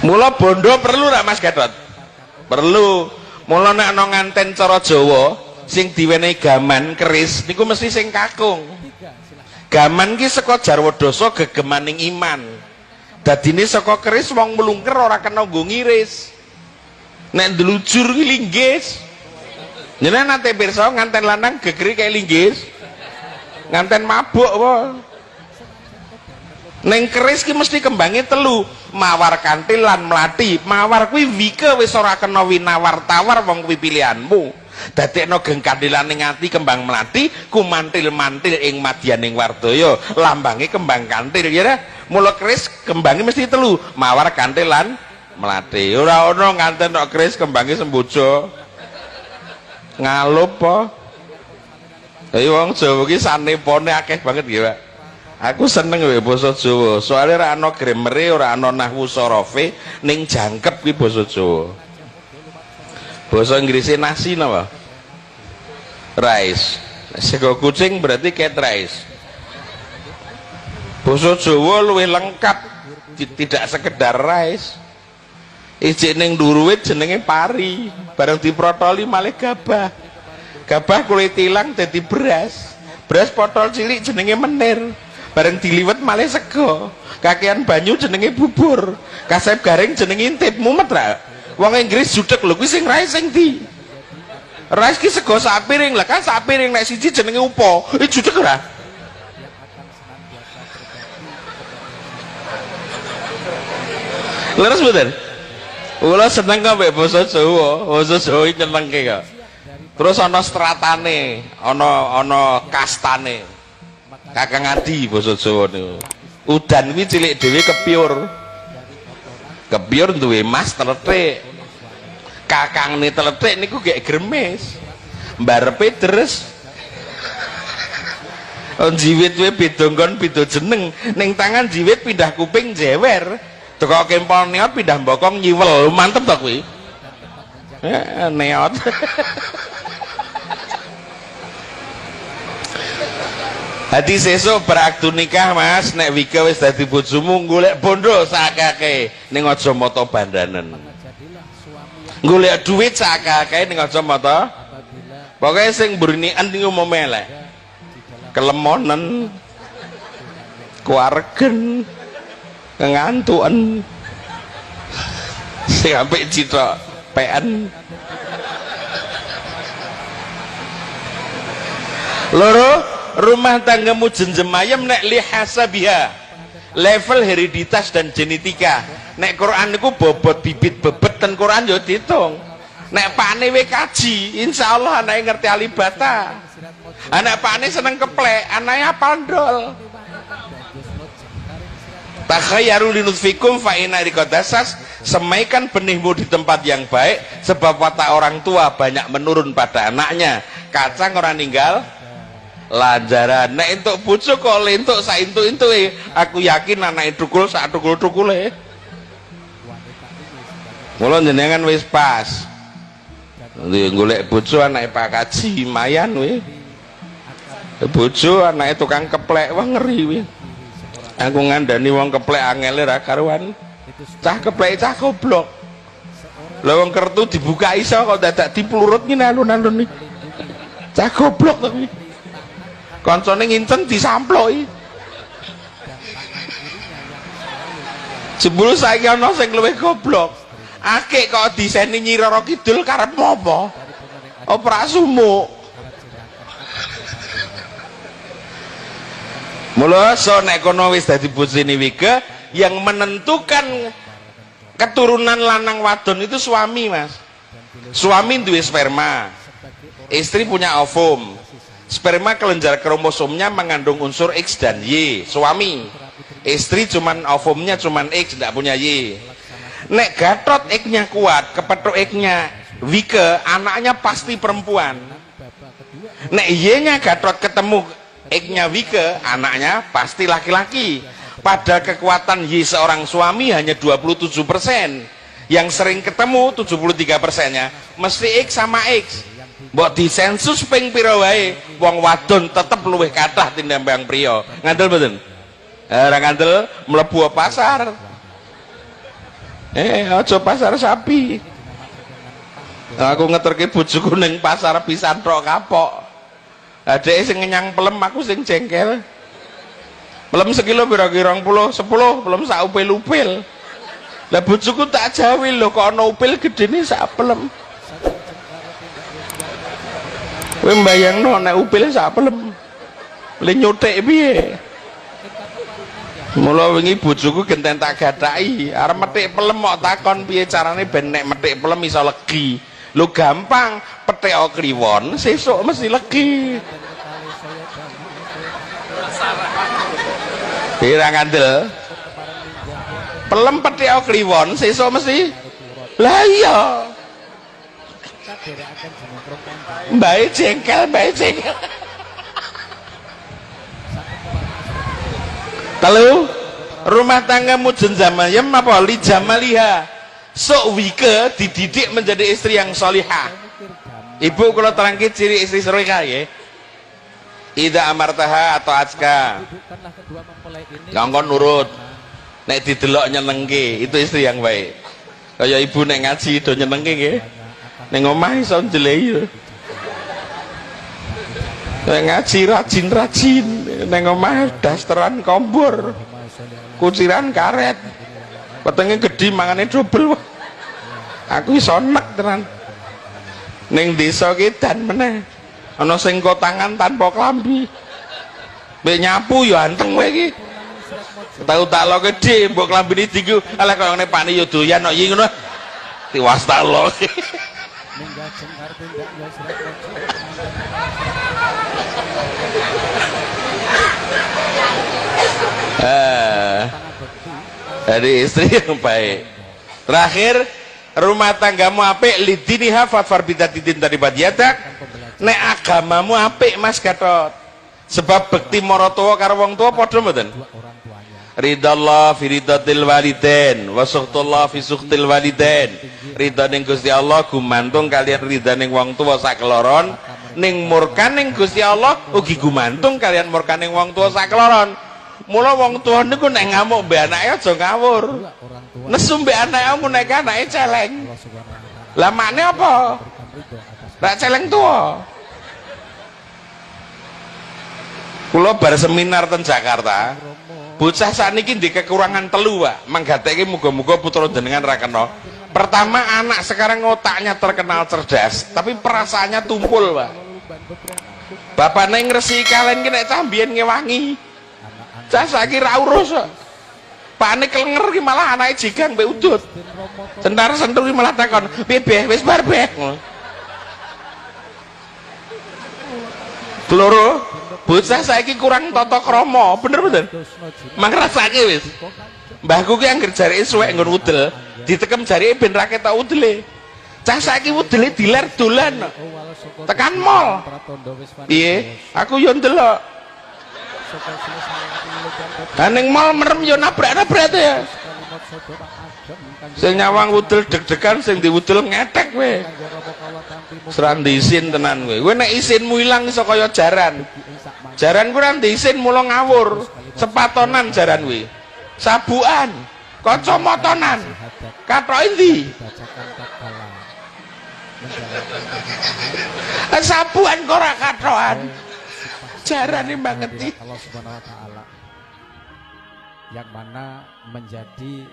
Mula bondo perlu ra Mas Gatot? Perlu. Mula nek ana nganten cara Jawa sing diwenehi gaman keris niku mesti sing kakung. Gaman ki saka jarwadasa gegemaning iman. Dadine saka keris wong mlungker ora kena nggo ngiris. Nek ndelujur ki linggis. Jenengan nate pirsa nganten lanang gegeri kayak linggis. Nganten mabuk apa? Neng keris ki mesti kembange telu, mawar kantil lan mlati. Mawar kuwi wike wis ora kena winawar tawar wong kuwi pilihanmu. Dadekno geng kandilane ngati kembang mlati, kumantil-mantil ing madyaning wardaya. Lambange kembang kantil ya. Mula keris kembange mesti telu, mawar kantil lan mlati. Ora ono nganten tok keris kembange sembojo. Ngalup apa? Ayo wong Jawa ki sanepone akeh banget nggih, Pak. Aku seneng wae basa Jawa. Soale ora ana gramere, ora ana nahwu sorofe, ning jangkep ki basa Jawa. Basa Inggrise nasi napa? Rice. Sego kucing berarti cat rice. Basa Jawa luwih lengkap, tidak sekedar rice. Ijik ning dhuruwit jenenge pari, bareng diprotoli malih gabah. Gabah kulit ilang dadi beras. Beras potol cilik jenenge menir. Bareng diliwet malih sego. Kakean banyu jenenge bubur. Kasep garing jenenge intip. Mumet ra? Wong Inggris judeg lho kuwi sing rice sing ndi? Rice ki sego sak piring. Lah kan sak piring nek siji jenenge upo. Judeg ora? Leres mboten? Kula seneng kok mbek basa Jawa. Basa Jawa iki nyenengke kok. Terus ana stratane, ana kastane. Kakang Adi basa Jawa niku. Udan kuwi cilik dhewe kepiur. Kepiur duwe mas teletik. Kakangne teletik niku gek gremes. Mbarepe deres. Jiwit kuwi beda nggon beda jeneng. Ning tangan jiwit pindah kuping jewer. Teko kempol neot pindah bokong nyiwel. Mantep to kuwi. Neot. Hadi sesuk beraktu nikah Mas, nek Wika wis dadi bojomu golek bondo sakake ning aja mata bandanen. Golek duit sakake ning aja mata. Pokoke sing mburniken niku memelek. Kelemonen. Kuaregen. Ngantuken. Sing apik citra PN. Loro, rumah tanggamu jenjem ayam nek lihasabiha, level hereditas dan genetika. Nek Quran niku bobot bibit bebet ten Quran yo diitung. Nek pakne we kaji, insyaallah anake ngerti alibata. Anak pakne seneng keplek, anake apal ndol. Takhayyaru linutfikum fa inna riqadasas, semaikan benihmu di tempat yang baik sebab watak orang tua banyak menurun pada anaknya. Kacang orang ninggal lanjaran. Nek entuk bojo kok lentuk sak entuk-entuke, aku yakin anake tukul sak tukul-tukule. Mula jenengan wis pas. Golek bojo anake Pak Kaji mayan we. Bojo anake tukang keplek wah ngeri we. Aku ngandani wong keplek angele ra karuan. Cah keplek cah goblok. Lah wong kertu dibuka iso kok dadak diplurut ngene alun-alun iki. Cah goblok to kuwi. Kancane ngincen disamploki. Jebul saiki ana sing luwih goblok. Akik kok diseni Nyi Roro Kidul karep apa? Opera sumuk. Mula so nek kono wis dadi bojone Wika, yang menentukan keturunan lanang wadon itu suami, Mas. Suami duwe sperma. Istri punya ovum. Sperma kelenjar kromosomnya mengandung unsur X dan Y. Suami. Istri cuman ovumnya cuman X, tidak punya Y. Nek Gatot X-nya kuat, kepethuk X-nya Wika, anaknya pasti perempuan. Nek Y-nya Gatot ketemu X-nya Wika, anaknya pasti laki-laki. Pada kekuatan Y seorang suami hanya 27%. Yang sering ketemu 73%-nya mesti X sama X. Mbok disensus ping pira wae, wong wadon tetep luwih kathah tinimbang priya. Ngandel mboten? Ora ngandel mlebu pasar. Aja pasar sapi. Aku ngeterke bojoku ning pasar pisan tok kapok. Adeke sing ngenyang pelem, aku sing jengkel. Pelem sekilo kira-kira 10, pelem sak upil-upil. Lah bojoku tak jawi lho kok ana upil gedene sak pelem. Kowe mbayangno nek upil sak pelem. Le nyothik piye? Mula wingi bojoku genten tak gathaki, arep metik pelem kok takon piye carane ben nek metik pelem iso legi. Lho gampang, petik kliwon sesuk mesti legi. Pirang kandel. Pelem petik kliwon sesuk mesti. Lah iya. Mbae jengkel, mbae jengkel. Telu, rumah tanggamu jenzamayem apa li jamaliha. Sok wike dididik menjadi istri yang solihah. Ibu kalau terangkit ciri istri solihah ya. Ida amartaha atau aska. Ngongkon nurut. Nek didelok nyenengke, itu istri yang baik. Kayak ibu nek ngaji do nyenengke nggih. Ning omah iso njelehi. Nek ngaji rajin-rajin, ning omah dasteran kompor. Kuciran karet. Wetenge gedhi mangane dobel. Aku iso nek tenan. Ning desa ki dan meneh. Ana sing kotangan tanpa klambi. Mbek nyapu ya anteng kowe iki. Tahu tak lo gede, mbok klambine dienggo. Ala kok ngene Pak yo doyan kok iki ngono. Tiwas tak lo. Dari istri yang baik. Terakhir, rumah tanggamu apik lidiniha fatfar bidatitin tadi badiatak. Nek agamamu apik Mas Gatot. Sebab bekti maratuwa karo wong tuwa padha mboten? Ridallah fi ridatil walidain wa sukhtullah fi sukhtil walidain. Ridane Gusti Allah gumantung kalian ridane wong tuwa sakloron, ning murkaning Gusti Allah ugi gumantung kalian murkaning wong tuwa sakloron. Mula wong tuwa niku nek ngamuk mbek anake aja ngawur. Nesu mbek anake nek anake celeng. Lah makne apa? Rak celeng tuwa. Kula bar seminar ten Jakarta, bocah sakniki ndek kekurangan telu, Pak. Manggateke muga-muga putra jenengan ra kena. Pertama, anak sekarang otaknya terkenal cerdas, tapi perasaannya tumpul, Pak. Bapakne ngresiki kalen ki nek cah mbiyen ngewangi. Cah saiki ra urus kok. Pakne klenger ki malah anake jigang mbek udut. Sentar sentur ki malah takon, "Piye, Beh? Wis bar, Beh?" Loro, bocah saiki kurang tata krama, bener bener. Mangrasake wis. Mbahku ki anggere jarike suwek nggon udel, ditekem jarike ben ra ketok udele. Cah saiki udele diler dolan. Tekan mall. Piye? Aku yo ndelok. Ha ning mall merem yo nabrak-nabrak ya. Sing nyawang udel deg-degan, sing diudel ngetek kowe. Seran diisin tenan kowe. Kowe nek isinmu ilang iso kaya jaran. Jaran kuwi ra diisin mula ngawur. Sepatonan jaran kuwi. Sabukan, kacamatanan. Katoke ndi? Sabukan kok ora katokan. Jarane banget iki. Allah Subhanahu wa taala yang mana menjadi